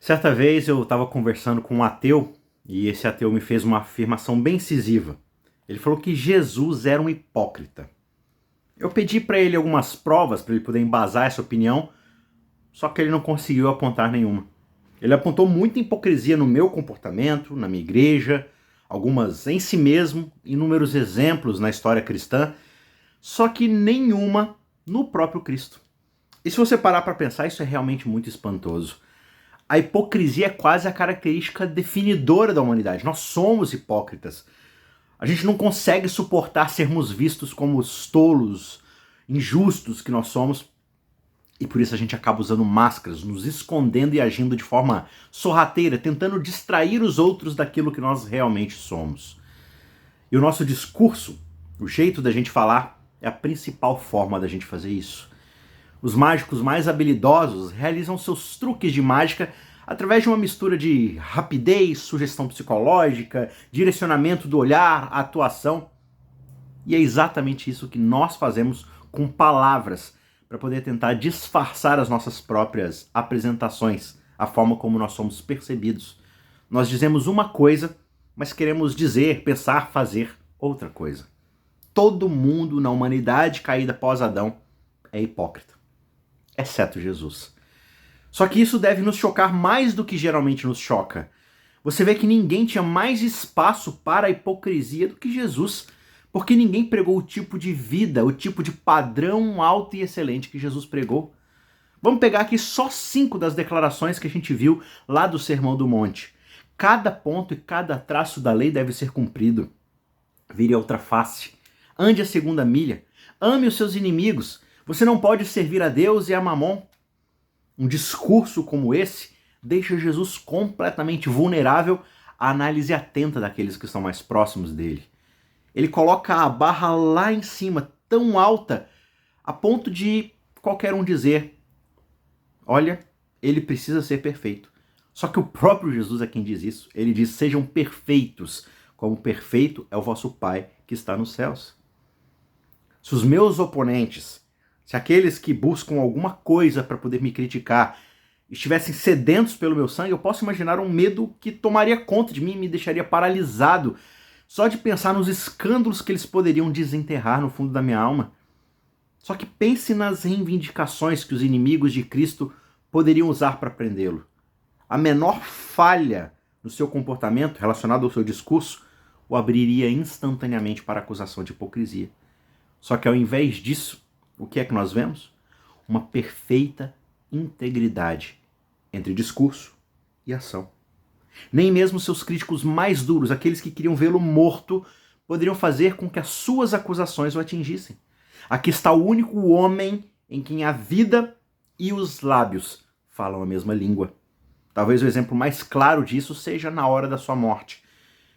Certa vez eu estava conversando com um ateu e esse ateu me fez uma afirmação bem incisiva. Ele falou que Jesus era um hipócrita. Eu pedi para ele algumas provas para ele poder embasar essa opinião, só que ele não conseguiu apontar nenhuma. Ele apontou muita hipocrisia no meu comportamento, na minha igreja, algumas em si mesmo, inúmeros exemplos na história cristã, só que nenhuma no próprio Cristo. E se você parar para pensar, isso é realmente muito espantoso. A hipocrisia é quase a característica definidora da humanidade. Nós somos hipócritas. A gente não consegue suportar sermos vistos como os tolos, injustos que nós somos, e por isso a gente acaba usando máscaras, nos escondendo e agindo de forma sorrateira, tentando distrair os outros daquilo que nós realmente somos. E o nosso discurso, o jeito da gente falar, é a principal forma da gente fazer isso. Os mágicos mais habilidosos realizam seus truques de mágica através de uma mistura de rapidez, sugestão psicológica, direcionamento do olhar, atuação. E é exatamente isso que nós fazemos com palavras, para poder tentar disfarçar as nossas próprias apresentações, a forma como nós somos percebidos. Nós dizemos uma coisa, mas queremos dizer, pensar, fazer outra coisa. Todo mundo na humanidade caída após Adão é hipócrita, exceto Jesus. Só que isso deve nos chocar mais do que geralmente nos choca. Você vê que ninguém tinha mais espaço para a hipocrisia do que Jesus, porque ninguém pregou o tipo de vida, o tipo de padrão alto e excelente que Jesus pregou. Vamos pegar aqui só 5 das declarações que a gente viu lá do Sermão do Monte. Cada ponto e cada traço da lei deve ser cumprido. Vire a outra face. Ande a segunda milha. Ame os seus inimigos. Você não pode servir a Deus e a Mamon. Um discurso como esse deixa Jesus completamente vulnerável à análise atenta daqueles que estão mais próximos dele. Ele coloca a barra lá em cima, tão alta, a ponto de qualquer um dizer: olha, ele precisa ser perfeito. Só que o próprio Jesus é quem diz isso. Ele diz: sejam perfeitos, como perfeito é o vosso Pai que está nos céus. Se os meus oponentes, se aqueles que buscam alguma coisa para poder me criticar estivessem sedentos pelo meu sangue, eu posso imaginar um medo que tomaria conta de mim e me deixaria paralisado só de pensar nos escândalos que eles poderiam desenterrar no fundo da minha alma. Só que pense nas reivindicações que os inimigos de Cristo poderiam usar para prendê-lo. A menor falha no seu comportamento relacionado ao seu discurso o abriria instantaneamente para a acusação de hipocrisia. Só que ao invés disso, o que é que nós vemos? Uma perfeita integridade entre discurso e ação. Nem mesmo seus críticos mais duros, aqueles que queriam vê-lo morto, poderiam fazer com que as suas acusações o atingissem. Aqui está o único homem em quem a vida e os lábios falam a mesma língua. Talvez o exemplo mais claro disso seja na hora da sua morte.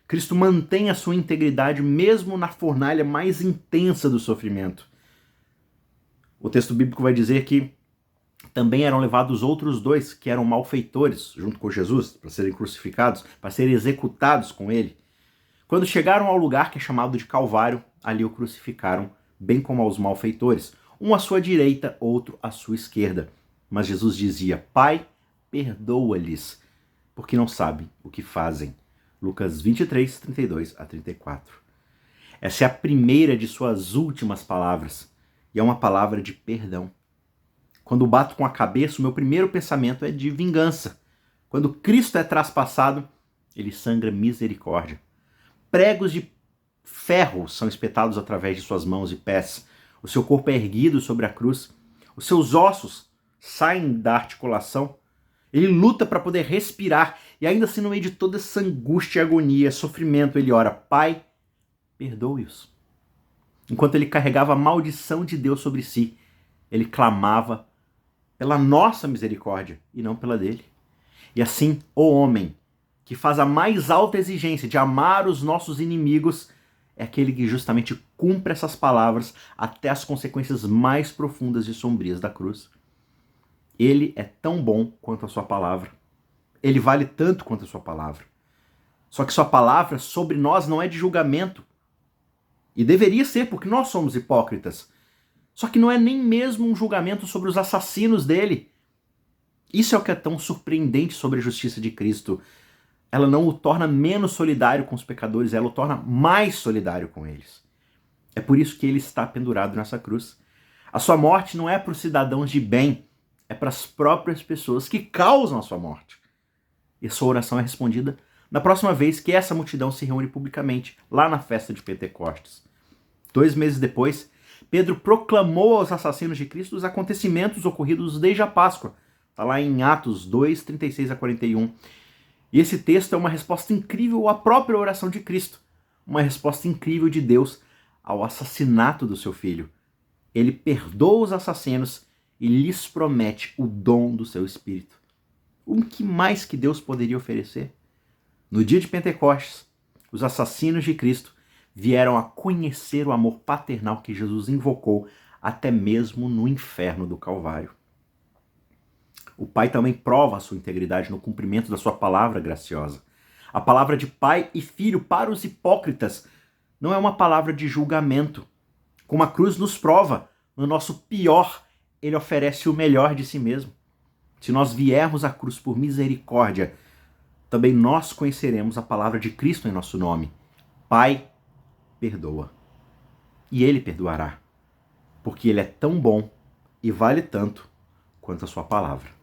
Cristo mantém a sua integridade mesmo na fornalha mais intensa do sofrimento. O texto bíblico vai dizer que também eram levados outros 2, que eram malfeitores, junto com Jesus, para serem crucificados, para serem executados com ele. Quando chegaram ao lugar que é chamado de Calvário, ali o crucificaram, bem como aos malfeitores, um à sua direita, outro à sua esquerda. Mas Jesus dizia: Pai, perdoa-lhes, porque não sabem o que fazem. Lucas 23, 32 a 34. Essa é a primeira de suas últimas palavras, e é uma palavra de perdão. Quando bato com a cabeça, o meu primeiro pensamento é de vingança. Quando Cristo é traspassado, ele sangra misericórdia. Pregos de ferro são espetados através de suas mãos e pés. O seu corpo é erguido sobre a cruz. Os seus ossos saem da articulação. Ele luta para poder respirar. E ainda assim, no meio de toda essa angústia, agonia, sofrimento, ele ora: Pai, perdoe-os. Enquanto ele carregava a maldição de Deus sobre si, ele clamava pela nossa misericórdia e não pela dele. E assim, o homem que faz a mais alta exigência de amar os nossos inimigos é aquele que justamente cumpre essas palavras até as consequências mais profundas e sombrias da cruz. Ele é tão bom quanto a sua palavra. Ele vale tanto quanto a sua palavra. Só que sua palavra sobre nós não é de julgamento. E deveria ser, porque nós somos hipócritas. Só que não é nem mesmo um julgamento sobre os assassinos dele. Isso é o que é tão surpreendente sobre a justiça de Cristo. Ela não o torna menos solidário com os pecadores, ela o torna mais solidário com eles. É por isso que ele está pendurado nessa cruz. A sua morte não é para os cidadãos de bem, é para as próprias pessoas que causam a sua morte. E sua oração é respondida na próxima vez que essa multidão se reúne publicamente, lá na festa de Pentecostes. 2 meses depois, Pedro proclamou aos assassinos de Cristo os acontecimentos ocorridos desde a Páscoa. Está lá em Atos 2, 36 a 41. E esse texto é uma resposta incrível à própria oração de Cristo. Uma resposta incrível de Deus ao assassinato do seu filho. Ele perdoa os assassinos e lhes promete o dom do seu Espírito. O que mais que Deus poderia oferecer? No dia de Pentecostes, os assassinos de Cristo vieram a conhecer o amor paternal que Jesus invocou até mesmo no inferno do Calvário. O Pai também prova a sua integridade no cumprimento da sua palavra graciosa. A palavra de pai e filho para os hipócritas não é uma palavra de julgamento. Como a cruz nos prova, no nosso pior, ele oferece o melhor de si mesmo. Se nós viermos à cruz por misericórdia, também nós conheceremos a palavra de Cristo em nosso nome. Pai, perdoa. E ele perdoará, porque ele é tão bom e vale tanto quanto a sua palavra.